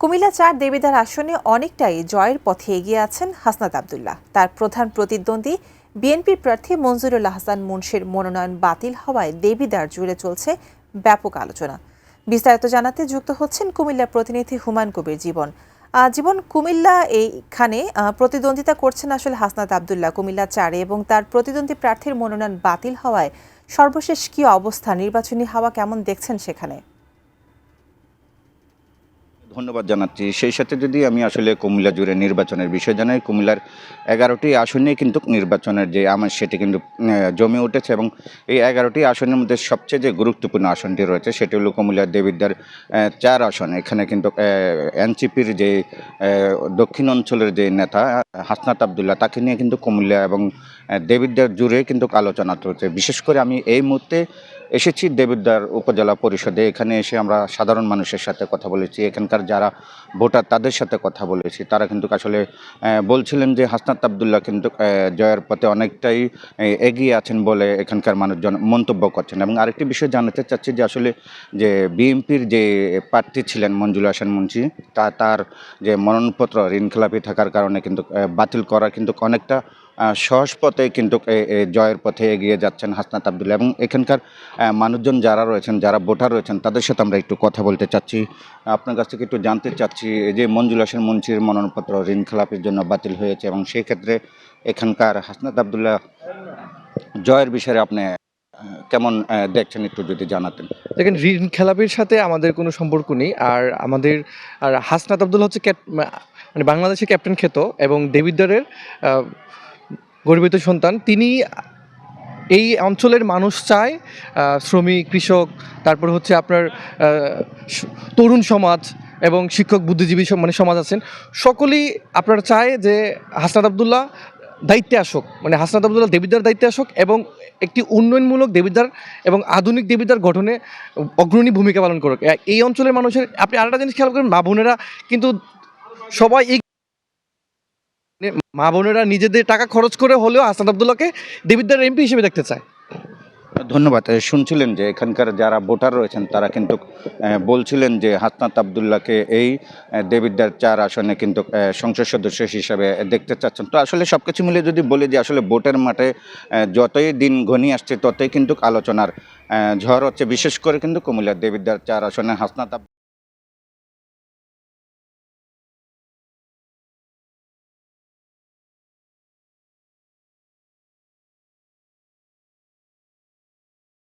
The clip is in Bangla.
কুমিল্লা-৪ দেবিদ্বার আসনে অনেকটাই জয়ের পথে এগিয়ে আছেন হাসনাত আব্দুল্লাহ। তার প্রধান প্রতিদ্বন্দ্বী বিএনপির প্রার্থী মনজুরুল আহসান মুন্সির মনোনয়ন বাতিল হওয়ায় দেবিদ্বার জুড়ে চলছে ব্যাপক আলোচনা। বিস্তারিত জানাতে যুক্ত হচ্ছেন কুমিল্লার প্রতিনিধি হুমায়ুন কবির জীবন। জীবন, কুমিল্লা এইখানে প্রতিদ্বন্দ্বিতা করছেন আসলে হাসনাত আব্দুল্লাহ কুমিল্লা-৪ এবং তার প্রতিদ্বন্দ্বী প্রার্থীর মনোনয়ন বাতিল হওয়ায় সর্বশেষ কী অবস্থা, নির্বাচনী হাওয়া কেমন দেখছেন সেখানে? ধন্যবাদ জানাচ্ছি। সেই সাথে যদি আমি আসলে কুমিল্লা জুড়ে নির্বাচনের বিষয় জানাই, কুমিল্লার ১১টি আসনে কিন্তু নির্বাচনের যে আমার সেটি কিন্তু জমে উঠেছে এবং এই ১১টি আসনের মধ্যে সবচেয়ে যে গুরুত্বপূর্ণ আসনটি রয়েছে সেটি হলো কুমিল্লার দেবিদ্বার ৪ আসন। এখানে কিন্তু এনসিপির যে দক্ষিণ অঞ্চলের যে নেতা হাসনাত আব্দুল্লাহ, তাকে নিয়ে কিন্তু কুমিল্লা এবং দেবিদ্বার জুড়ে কিন্তু আলোচনা চলছে। বিশেষ করে আমি এই মুহূর্তে এসেছি দেবিদ্বার উপজেলা পরিষদে। এখানে এসে আমরা সাধারণ মানুষের সাথে কথা বলেছি, এখানকার যারা ভোটার তাদের সাথে কথা বলেছি। তারা কিন্তু আসলে বলছিলেন যে হাসনাত আব্দুল্লাহ কিন্তু জয়ের পথে অনেকটাই এগিয়ে আছেন বলে এখানকার মানুষজন মন্তব্য করছেন। এবং আরেকটি বিষয় জানাতে চাচ্ছি যে আসলে যে বিএনপির যে প্রার্থী ছিলেন মঞ্জুরুল আহসান মুন্সি, তার যে মনোনয়নপত্র ঋণখেলাপি থাকার কারণে কিন্তু বাতিল করা কিন্তু অনেকটা সহজ পথে কিন্তু জয়ের পথে এগিয়ে যাচ্ছেন হাসনাত আব্দুল্লাহ। এবং এখানকার মানুষজন যারা রয়েছেন, যারা ভোটার রয়েছেন, তাদের সাথে আমরা একটু কথা বলতে চাচ্ছি। আপনার কাছ থেকে একটু জানতে চাচ্ছি, এই যে মঞ্জুরুল আহসান মুন্সির মনোনয়নপত্র ঋণখেলাপির জন্য বাতিল হয়েছে এবং সেই ক্ষেত্রে এখানকার হাসনাত আব্দুল্লাহ জয়ের বিষয়ে আপনি কেমন দেখছেন, একটু যদি জানাতেন। দেখেন, ঋণ খেলাপির সাথে আমাদের কোনো সম্পর্ক নেই। আর হাসনাত আব্দুল্লাহ হচ্ছে মানে বাংলাদেশের ক্যাপ্টেন খ্যাত এবং দেবিদ্বারের গর্বিত সন্তান। তিনি এই অঞ্চলের মানুষ চায়, শ্রমিক, কৃষক, তারপর হচ্ছে আপনার তরুণ সমাজ এবং শিক্ষক, বুদ্ধিজীবী মানে সমাজ আছেন, সকলেই আপনারা চায় যে হাসনাত আব্দুল্লাহ দায়িত্বে আসুক, মানে হাসনাত আব্দুল্লাহ দেবিদ্বার দায়িত্বে আসুক এবং একটি উন্নয়নমূলক দেবিদ্বার এবং আধুনিক দেবিদ্বার গঠনে অগ্রণী ভূমিকা পালন করুক। এই অঞ্চলের মানুষের আপনি আরেকটা জিনিস খেয়াল করেন, মা বোনেরা কিন্তু সবাই মা বোনেরা নিজেদের টাকা খরচ করে হলেও হাসনাত আব্দুল্লাহকে দেবিদ্বার এমপি হিসেবে দেখতে চায়। ধন্যবাদ। শুনছিলেন যে এখানকার যারা ভোটার রয়েছেন তারা কিন্তু বলছিলেন যে হাসনাত আব্দুল্লাহকে এই দেবিদ্বার ৪ আসনে কিন্তু সংসদ সদস্য হিসাবে দেখতে চাচ্ছেন। তো আসলে সব কিছু মিলে যদি বলি যে আসলে ভোটের মাঠে যতই দিন ঘনিয়ে আসছে ততই কিন্তু আলোচনার ঝড় হচ্ছে, বিশেষ করে কিন্তু কুমিল্লার দেবিদ্বার ৪ আসনে হাসনাত